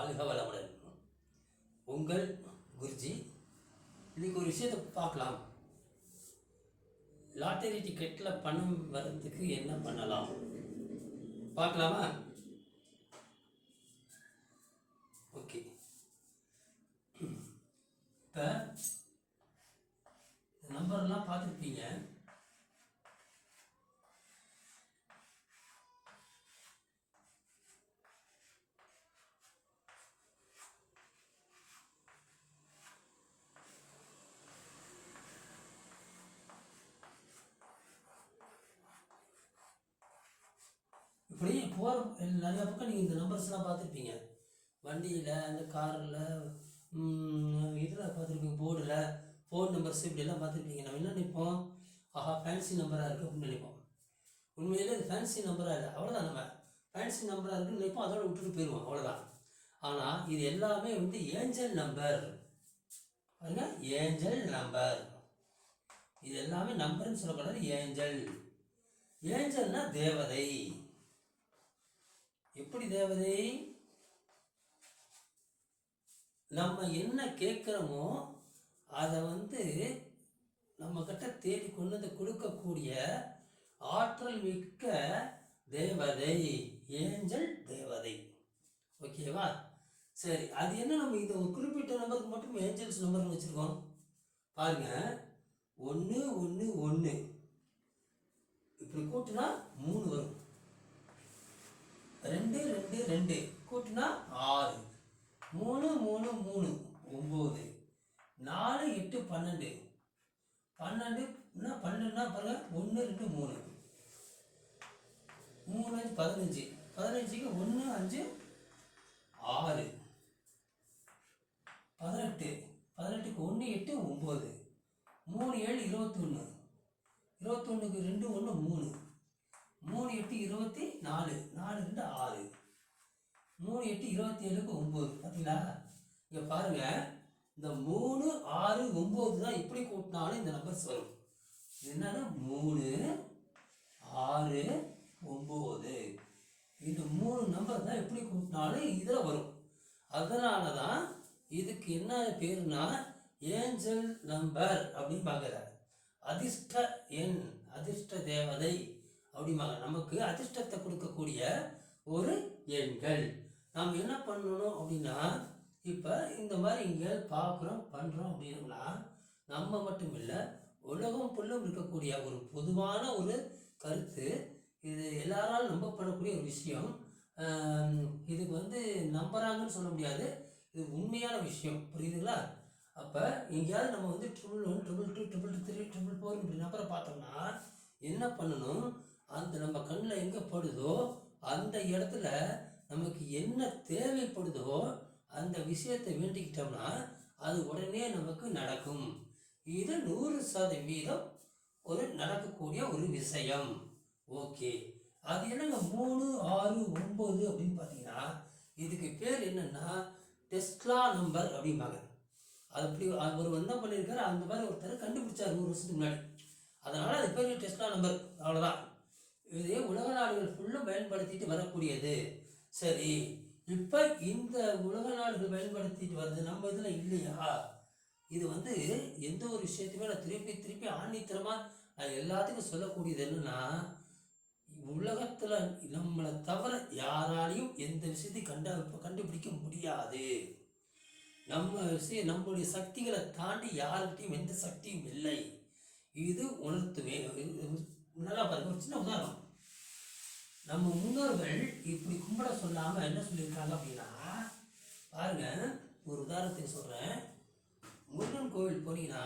வாழ்க வளமுடன். உங்கள் குருஜி. இன்னைக்கு ஒரு விஷயத்தை பார்க்கலாம். லாட்டரி டிக்கெட்டில் பணம் வர்றதுக்கு என்ன பண்ணலாம் பார்க்கலாமா? ஓகே. இப்போ நம்பர்லாம் பார்த்துருப்பீங்க. இப்படி போகிற நிறையா பக்கம் நீங்கள் இந்த நம்பர்ஸ்லாம் பார்த்துருப்பீங்க. வண்டியில், அந்த காரில், இதில் பார்த்துருப்பீங்க, போர்டில் ஃபோன் நம்பர்ஸ் இப்படியெல்லாம் பார்த்துருப்பீங்க. நம்ம என்ன நினைப்போம்? ஆஹா, ஃபேன்சி நம்பராக இருக்குது அப்படின்னு நினைப்போம். உண்மையிலே இது ஃபேன்சி நம்பராக இல்லை, அவ்வளோதான். நம்ம ஃபேன்சி நம்பராக இருக்குன்னு நினைப்போம், அதோட விட்டுட்டு போயிடுவோம், அவ்வளோதான். ஆனால் இது எல்லாமே ஏஞ்சல் நம்பர். பாருங்க, ஏஞ்சல் நம்பர். இது எல்லாமே நம்பர்னு சொல்லக்கூடாது, ஏஞ்சல். ஏஞ்சல்னா தேவதை. எப்படி தேவதை? நம்ம என்ன கேட்குறோமோ அதை நம்ம கிட்ட தேடி கொண்டு வந்து கொடுக்கக்கூடிய ஆற்றல் மிக்க தேவதை, ஏஞ்சல் தேவதை. ஓகேவா? சரி, அது என்ன? நம்ம இந்த ஒரு குறிப்பிட்ட நம்பருக்கு மட்டும் ஏஞ்சல்ஸ் நம்பர்னு வச்சுருக்கோம். பாருங்க, 1 1 1 இப்படி கூட்டினா 3 வரும். 2 2 2 கூட்டினா 6, 3 3 3 9, 4 8 12, 12னா பாருங்க, 1 2 3 3 5 15, 15க்கு 1 5 6, 18, 18க்கு 1 8 9, 3 7 21, 21க்கு 2 1 3, 3 8 24, 4 2 6, 3 8 27க்கு 9. பார்த்தீங்களா? இங்கே பாருங்க, இந்த 3 6 9 தான் எப்படி கூட்டினாலும் இந்த நம்பர்ஸ் வரும். இது என்னன்னா 3 6 9. இந்த 3 நம்பர் தான் எப்படி கூட்டினாலும் இதில் வரும். அதனால தான் இதுக்கு என்ன பேருனா ஏஞ்சல் நம்பர் அப்படின்னு பார்க்குறாரு. அதிர்ஷ்ட எண், அதிர்ஷ்ட தேவதை அப்படிம்பாங்க. நமக்கு அதிர்ஷ்டத்தை கொடுக்கக்கூடிய ஒரு எண்கள். நாம் என்ன பண்ணணும் அப்படின்னா, இப்போ இந்த மாதிரி இங்கே பார்க்குறோம் பண்ணுறோம் அப்படின்னா, நம்ம மட்டும் இல்லை, உலகம் ஃபுல்லும் இருக்கக்கூடிய ஒரு பொதுவான ஒரு கருத்து. இது எல்லாராலும் நம்பப்படக்கூடிய ஒரு விஷயம். இதுக்கு நம்புறாங்கன்னு சொல்ல முடியாது, இது உண்மையான விஷயம். புரியுதுங்களா? அப்போ எங்கேயாவது நம்ம 111 222 333 444 இப்படி நம்பரை பார்த்தோம்னா என்ன பண்ணணும்? அந்த நம்ம கண்ணில் எங்கே படுதோ அந்த இடத்துல நமக்கு என்ன தேவைப்படுதோ அந்த விஷயத்தை வேண்டிக்கிட்டோம்னா அது உடனே நமக்கு நடக்கும். இது 100% ஒரு நடக்கக்கூடிய ஒரு விஷயம். ஓகே, அது என்னங்க 3 6 9 அப்படின்னு பார்த்தீங்கன்னா, இதுக்கு பேர் என்னன்னா டெஸ்லா நம்பர் அப்படிம்பாங்க. அது அப்படி அவர் என்ன பண்ணியிருக்காரு, அந்த மாதிரி ஒருத்தர் கண்டுபிடிச்சார் 100 வருஷத்துக்கு முன்னாடி. அதனால் அது பேர் டெஸ்லா நம்பர், அவ்வளோதான். இது உலக நாடுகள் ஃபுல்லும் பயன்படுத்திட்டு வரக்கூடியது. சரி, இப்போ இந்த உலக நாடுகள் பயன்படுத்திட்டு வருது, நம்ம இதில் இல்லையா? இது எந்த ஒரு விஷயத்தையுமே நான் திருப்பி திருப்பி ஆணித்தரமாக எல்லாத்துக்கும் சொல்லக்கூடியது என்னன்னா, உலகத்தில் நம்மளை தவிர யாராலையும் எந்த விஷயத்தையும் கண்டுபிடிக்க முடியாது. நம்மளுடைய சக்திகளை தாண்டி யாருக்கிட்டையும் எந்த சக்தியும் இல்லை. இது உணர்த்துவே. நல்லா பாருங்க, ஒரு சின்ன உதாரணம். நம்ம முன்னோர்கள் இப்படி கும்பிட சொல்லாமல் என்ன சொல்லியிருக்காங்க அப்படின்னா, பாருங்க, ஒரு உதாரணத்துக்கு சொல்கிறேன். முருகன் கோவில் போனீங்கன்னா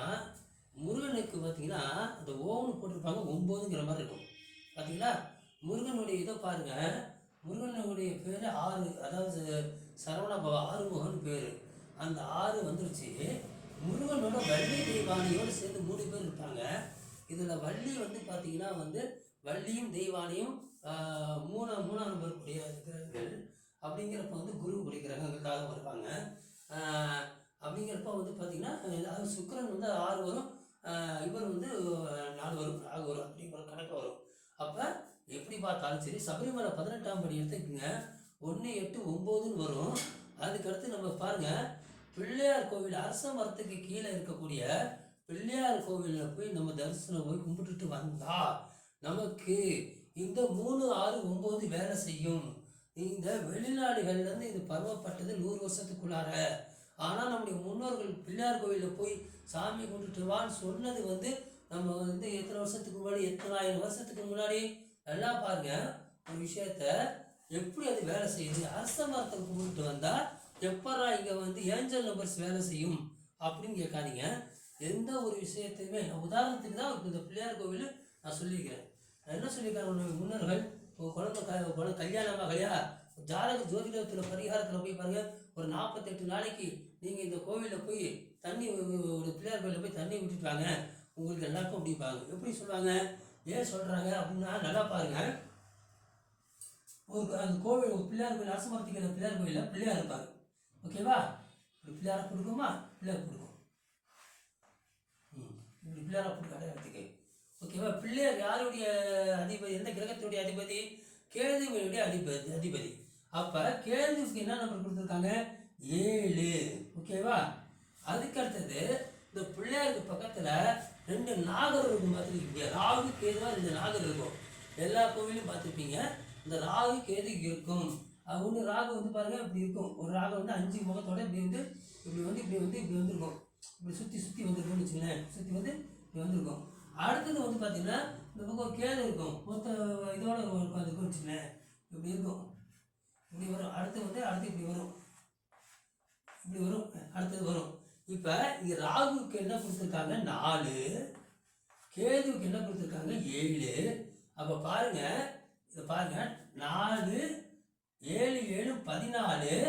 முருகனுக்கு பார்த்தீங்கன்னா அந்த ஓம்னு போட்டிருப்பாங்க, 9ங்கிற மாதிரி இருக்கும். பார்த்தீங்களா? முருகனுடைய இதை பாருங்க, முருகனுடைய பேர் 6, அதாவது சரவணபவா, ஆறுமுகன் பேர். அந்த 6 வந்துருச்சு. முருகனோட வள்ளி தெய்வானியோடு சேர்ந்து 3 பேர் இருப்பாங்க. இதில் வள்ளி பார்த்தீங்கன்னா வள்ளியும் தெய்வானியும் மூணாம் நம்பர் கூடிய கிரகங்கள். அப்படிங்கிறப்ப குரு கூடிய கிரகங்களுக்காக வருவாங்க. அப்படிங்கிறப்ப பார்த்தீங்கன்னா அது சுக்கிரன் 6 வரும், இவர் 4 வரும், ராகு வரும், அப்படிங்கிற கணக்கு வரும். அப்போ எப்படி பார்த்தாலும் சரி, சபரிமலை 18ஆம் படி எடுத்துக்கோங்க, 1 8 9ன்னு வரும். அதுக்கடுத்து நம்ம பாருங்க, பிள்ளையார் கோவில் அரச மரத்துக்கு கீழே இருக்கக்கூடிய பிள்ளையார் கோவிலில் போய் நம்ம தரிசனம் போய் கும்பிட்டுட்டு வந்தா நமக்கு இந்த 3, 6, 9 வேலை செய்யும். இந்த வெளிநாடுகள்லேருந்து இது பரவப்பட்டது 100 வருஷத்துக்குள்ளார. ஆனால் நம்முடைய முன்னோர்கள் பிள்ளையார் கோவிலில் போய் சாமி கும்பிட்டுட்டு வான்னு சொன்னது நம்ம எத்தனை வருஷத்துக்கு முன்னாடி, எத்தனை ஆயிரம் வருஷத்துக்கு முன்னாடி. நல்லா பாருங்க ஒரு விஷயத்த, எப்படி அது வேலை செய்யுது. அரச மரத்தை கும்பிட்டு வந்தால் எப்பரா இங்கே ஏஞ்சல் நம்பர்ஸ் வேலை செய்யும் அப்படின்னு கேட்காதீங்க. எந்த ஒரு விஷயத்தையுமே உதாரணத்துக்கு தான் இந்த பிள்ளையார் கோவில் நான் சொல்லியிருக்கிறேன். நான் என்ன சொல்லியிருக்கேன், முன்னோர்கள் குழந்தை கல்யாணம் ஆகலையா, ஜாதக ஜோதிடத்தில் பரிகாரத்தில் போய் பாருங்கள், ஒரு 48 நாளைக்கு நீங்கள் இந்த கோவிலில் போய் தண்ணி, ஒரு பிள்ளையார் கோவிலில் போய் தண்ணி விட்டுட்டு வாங்க, உங்களுக்கு எல்லாருக்கும் அப்படிப்பாங்க. எப்படி சொல்லுவாங்க, ஏன் சொல்கிறாங்க அப்படின்னா நல்லா பாருங்கள். அந்த கோவில், ஒரு பிள்ளையார் கோவில், அரச மரத்துக்கு பிள்ளையார் கோவிலில் பிள்ளையார் இருப்பாங்க. ஓகேவா, இப்படி பிள்ளையாரை கொடுக்குமா, பிள்ளையார் கொடுக்கும். இப்படி பிள்ளையாரை கொடுக்க அடையாளத்துக்கு. ஓகேவா, பிள்ளையார் யாருடைய அதிபதி, எந்த கிரகத்துடைய அதிபதி, கேதுவனுடைய அதிபதி. அப்போ கேதுவுக்கு என்ன நம்பர் கொடுத்துருக்காங்க, 7. ஓகேவா, அதுக்கு அடுத்தது இந்த பிள்ளையாருக்கு பக்கத்தில் 2 நாகர் இருக்கும். பார்த்துருக்கீங்க, ராகு கேதுவா 2 நாகர் இருக்கும். எல்லா கோவிலும் பார்த்துருப்பீங்க, இந்த ராகு கேது இருக்கும். ஒன்று ராகு பாருங்கள் இப்படி இருக்கும். ஒரு ராகு 5 முகத்தோட இப்படி இப்படி வந்துருக்கும். இப்படி சுற்றி வந்துருக்கும்னு வச்சுங்களேன். சுற்றி இப்படி வந்திருக்கும். அடுத்தது பார்த்தீங்கன்னா இந்த பக்கம் ஒரு கேது இருக்கும். மொத்த இதோட உட்காந்துருக்குன்னு வச்சுங்களேன். இப்படி இருக்கும், இப்படி வரும். அடுத்து இப்படி வரும், இப்படி வரும், அடுத்தது வரும். இப்போ இங்கே ராகுவுக்கு என்ன கொடுத்துருக்காங்க, 4. கேதுவுக்கு என்ன கொடுத்துருக்காங்க, 7. அப்போ பாருங்க, இதை பாருங்க, 4, 7, 7, 14,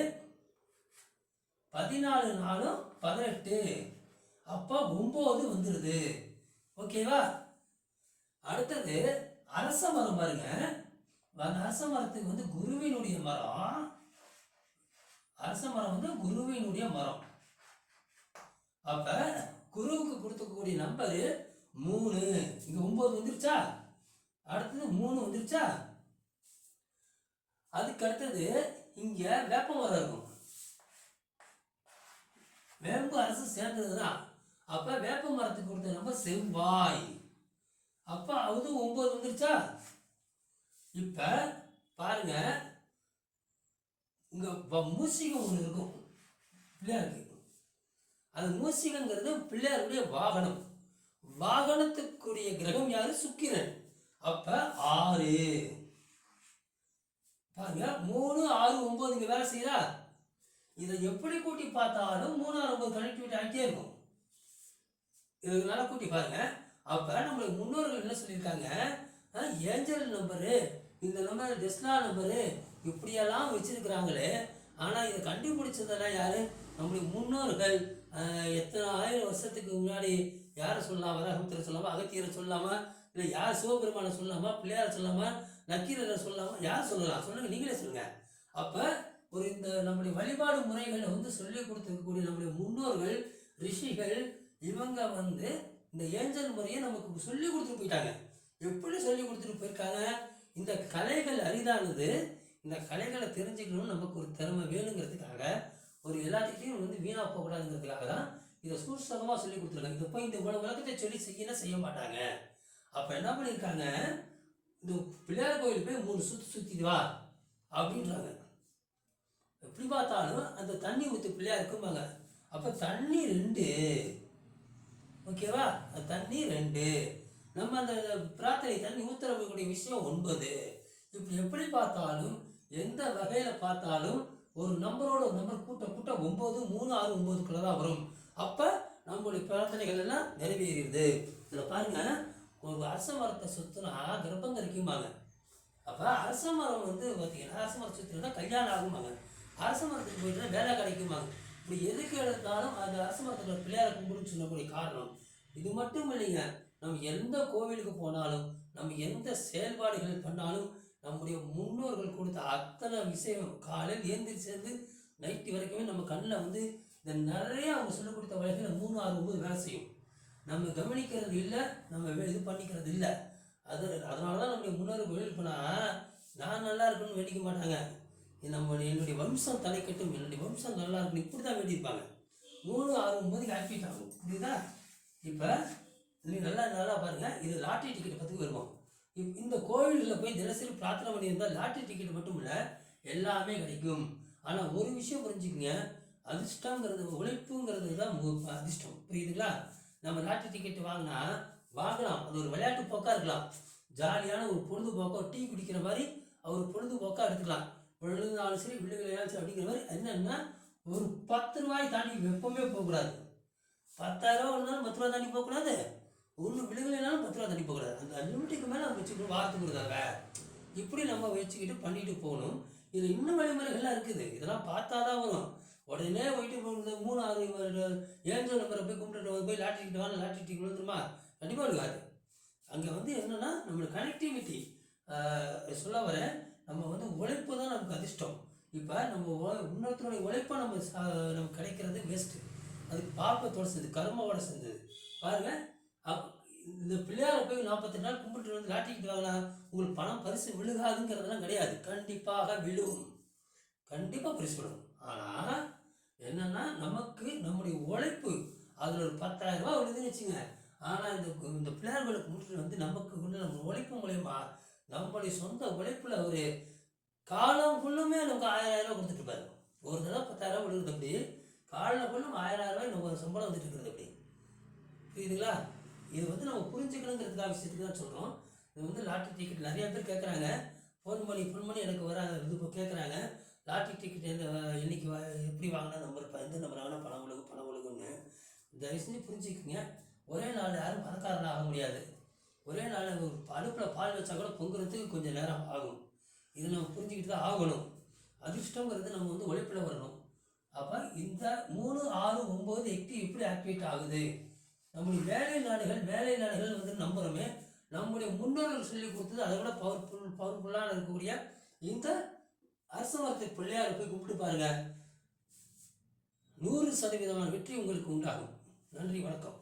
14, 4, 18. அப்போ 9 வந்துடுது. ஓகேவா, அடுத்தது அரச மரம் பாருங்க. அரச மரத்துக்கு குருவினுடைய மரம். அரச மரம் குருவினுடைய மரம். அப்ப குருவுக்கு கொடுக்கக்கூடிய நம்பரு 3. இங்க 9 வந்துருச்சா, அடுத்தது 3 வந்துருச்சா. அதுக்கு அடுத்தது இங்க வேப்ப மரம் இருக்கும். வேம்பு அரசு சேர்ந்ததுதான். அப்ப வேப்ப மரத்துக்கு கொடுத்த நம்பர் செவ்வாய். அப்ப அது 9 வந்துருச்சா. இப்ப பாருங்க, இங்க மூசிகம் ஒன்று இருக்கும் பிள்ளையாருக்கு. அது மூசிகங்கிறது பிள்ளையாருடைய வாகனம். வாகனத்துக்குரிய கிரகம் யாரு, சுக்கிரன். அப்ப 6. பாருங்க, 3, 6, 9 இங்க வேலை செய்யறா. இதை எப்படி கூட்டி பார்த்தாலும் 3, 6, 9 கனெக்டிவிட்டி ஆகிட்டே இருக்கும். இதனால கூட்டி பாருங்க. அப்ப நம்மளுடைய முன்னோர்கள் என்ன சொல்லியிருக்காங்க, ஏஞ்சல் நம்பரு, இந்த நம்பர் டெஸ்லா நம்பரு, இப்படியெல்லாம் வச்சிருக்கிறாங்களே. ஆனால் இதை கண்டுபிடிச்சதெல்லாம் யாரு, நம்முடைய முன்னோர்கள். எத்தனை ஆயிரம் வருஷத்துக்கு முன்னாடி யாரை சொல்லலாம், வரகமுத்திரை சொல்லாமா, அகத்தியரை சொல்லாமா, இல்லை யார் சிவபெருமானை சொல்லாமா, பிள்ளையாரை சொல்லாமா, நக்கீரரை சொல்லாமா, யார் சொல்லலாம் சொல்லுங்க, நீங்களே சொல்லுங்க. அப்போ இந்த நம்முடைய வழிபாடு முறைகளை சொல்லி கொடுத்துருக்கக்கூடிய நம்முடைய முன்னோர்கள், ரிஷிகள், இவங்க இந்த ஏஞ்சல் முறையை நமக்கு சொல்லி கொடுத்துட்டு போயிட்டாங்க. எப்படி சொல்லி கொடுத்துட்டு போயிருக்காங்க, இந்த கலைகள் அரிதானது. இந்த கலைகளை தெரிஞ்சுக்கணும்னு நமக்கு ஒரு திறமை வேணுங்கிறதுக்காக, ஒரு எல்லாத்துக்கிட்டையும் வீணா போகக்கூடாதுங்கிறதுக்காக தான் இதை சூட்சமாக சொல்லி கொடுத்துருக்காங்க. இதை போய் இந்த உலகத்தை சொல்லி செய்ய மாட்டாங்க. அப்போ என்ன பண்ணியிருக்காங்க, இந்த பிள்ளையார் கோயில் போய் 3 சுற்றி வா அப்படின்றாங்க. எப்படி பார்த்தாலும் அந்த தண்ணி ஊற்று பிள்ளையார் இருக்கும்பாங்க. அப்போ தண்ணி 2. ஓகேவா, தண்ணி 2. நம்ம அந்த பிரார்த்தனை தண்ணி ஊத்துறவங்களுடைய விஷயம் 9. இப்படி எப்படி பார்த்தாலும், எந்த வகையில் பார்த்தாலும் ஒரு நம்பரோட ஒரு நம்பர் கூட்ட 9, 3, 6, 9 தான் வரும். அப்போ நம்மளுடைய பிரார்த்தனைகள் எல்லாம் நிறைவேறிடுது. இதில் பாருங்க, ஒரு அரச மரத்தை சுற்றினா கர்ப்பம் கிடைக்குமாங்க. அப்போ அரச மரம் பார்த்தீங்கன்னா, அரச மரம் சுற்றினா கல்யாணம் ஆகுமாங்க. அரச மரத்துக்கு போயிட்டுனா வேலை கிடைக்குமாங்க. இப்படி எதுக்கு எடுத்தாலும் அந்த அரச மரத்தில் பிள்ளையாரை கும்பிடுன்னு சொல்லக்கூடிய காரணம் இது மட்டும் இல்லைங்க. நம்ம எந்த கோவிலுக்கு போனாலும், நம்ம எந்த செயல்பாடுகள் பண்ணாலும், நம்முடைய முன்னோர்கள் கொடுத்த அத்தனை விஷயம் காலையில் ஏந்திரிச்சேர்ந்து நைட்டு வரைக்குமே நம்ம கண்ணில் இந்த நிறைய அவங்க சொல்லிக் கொடுத்த வகையில் 3, 6, 9 வேலை செய்யும். நம்ம கவனிக்கிறது இல்லை, நம்ம இது பண்ணிக்கிறது இல்லை. அதனால தான் நம்முடைய முன்னோர்கள் கோவில் போனால் நான் நல்லா இருக்குன்னு வேண்டிக்க மாட்டாங்க. என்னுடைய வம்சம் தலைக்கட்டும், என்னுடைய வம்சம் நல்லா இருக்கணும், இப்படி தான் வேண்டியிருப்பாங்க. 3, 6, 9 ஆக்டிவேட் ஆகும். புரியுதா? இப்போ நீங்கள் நல்லா பாருங்கள். இது லாட்ரி டிக்கெட் பற்றி வருவோம். இந்த கோவிலில் போய் தினசரி பிரார்த்தனை பண்ணியிருந்தால் லாட்ரி டிக்கெட் மட்டும் இல்லை, எல்லாமே கிடைக்கும். ஆனால் ஒரு விஷயம் புரிஞ்சுக்கங்க, அதிர்ஷ்டங்கிறது, உழைப்புங்கிறது தான் அதிர்ஷ்டம். புரியுதுங்களா? நம்ம லாட்ரி டிக்கெட் வாங்கலாம், அது ஒரு விளையாட்டு போக்காக இருக்கலாம், ஜாலியான ஒரு பொழுதுபோக்காக, டீ குடிக்கிற மாதிரி ஒரு பொழுதுபோக்காக எடுத்துக்கலாம். விழுந்தாலும் சரி விழுகலையாலும் சரி அப்படிங்கிற மாதிரி. என்னென்னா ஒரு 10 ரூபாய் தாண்டி எப்பவுமே போகக்கூடாது. 10,000 ரூபா இருந்தாலும் 10 ரூபா தாண்டி போகக்கூடாது, ஒன்று விழுகலைனாலும் 10 ரூபா தாண்டி போகக்கூடாது. அந்த லிமிட்டுக்கு மேலே நம்ம வச்சுக்கணும், வாரத்துக்கு ஒரு தடவை இப்படி நம்ம வச்சுக்கிட்டு பண்ணிட்டு போகணும். இதில் இன்னும் வழிமுறைகள்லாம் இருக்குது, இதெல்லாம் பார்த்தா தான் வரும். உடனே போயிட்டு 3, 6 ஏஞ்சல் நம்பரை போய் கும்பிட்டு போய் லாட்ரி டிக்கெட் வாங்க, லாட்ரி டிக்கெட் விழுந்துருமா? கண்டிப்பாக இருக்காது. அங்கே என்னென்னா நம்மளோட கனெக்டிவிட்டி சொல்ல வரேன். நம்ம உழைப்பு தான் நமக்கு அதிர்ஷ்டம். இப்போ நம்ம இன்னொருத்தருடைய உழைப்பை நமக்கு கிடைக்கிறது வேஸ்ட்டு. அதுக்கு பாப்பத்தோட சேர்ந்து, கர்மாவோட சேர்ந்தது. பாருங்கள், இந்த பிள்ளையாரை போய் 48 நாள் கும்பிட்டு வந்து லாட்ரி டிக்கெட் வாங்கலாம், உங்களுக்கு பணம் பரிசு விழுகாதுங்கிறதெல்லாம் கிடையாது. கண்டிப்பாக விழும், கண்டிப்பாக பரிசு விழும். ஆனால் என்னென்னா நமக்கு நம்முடைய உழைப்பு அதில் ஒரு 10,000 ரூபா விழுதுன்னு வச்சுங்க. ஆனால் இந்த பிள்ளையார்களை கும்பிட்டு நமக்கு நம்ம உழைப்பு மூலயமா நம்மளுடைய சொந்த உழைப்பில் ஒரு காலம் ஃபுல்லுமே நமக்கு 1000 ரூபா கொடுத்துட்டு இருப்பாரு. ஒரு தடவை 10,000 ரூபா விழுகுது, அப்படி காலம் ஃபுல்லும் 1000 ரூபாய் நம்ம சம்பளம் வந்துட்டு இருக்கிறது. அப்படி புரியுதுங்களா? இது நம்ம புரிஞ்சுக்கணுங்கிறதுக்காக விஷயத்துக்கு தான் சொல்கிறோம். இது லாட்ரி டிக்கெட் நிறைய பேர் கேட்குறாங்க, ஃபோன் பண்ணி எனக்கு இது இப்போ கேட்குறாங்க, லாட்ரி டிக்கெட் என்னைக்கு எப்படி வாங்கினா நம்பர் எந்த நம்பர் வாங்கினா பணம் விழுகுன்னு. தயவு செஞ்சு புரிஞ்சுக்குங்க. ஒரே நாள் யாரும் பணக்காரனாக ஆக முடியாது. ஒரே நாள் அடுப்பில் பால் வச்சா கூட பொங்குறதுக்கு கொஞ்சம் நேரம் ஆகும். இதை நம்ம புரிஞ்சுக்கிட்டு தான் ஆகணும். அதிர்ஷ்டங்கிறது நம்ம உழைப்பில் வரணும். அப்போ இந்த 3, 6, 9, 8 எப்படி ஆக்டிவேட் ஆகுது? நம்முடைய வேலை நாடுகள் நம்புகிறோமே, நம்முடைய முன்னோர்கள் சொல்லி கொடுத்தது அதை விட பவர்ஃபுல்லான இருக்கக்கூடிய இந்த அரசமரத்தை பிள்ளையாரை போய் கும்பிட்டு பாருங்க, 100% வெற்றி உங்களுக்கு உண்டாகும். நன்றி, வணக்கம்.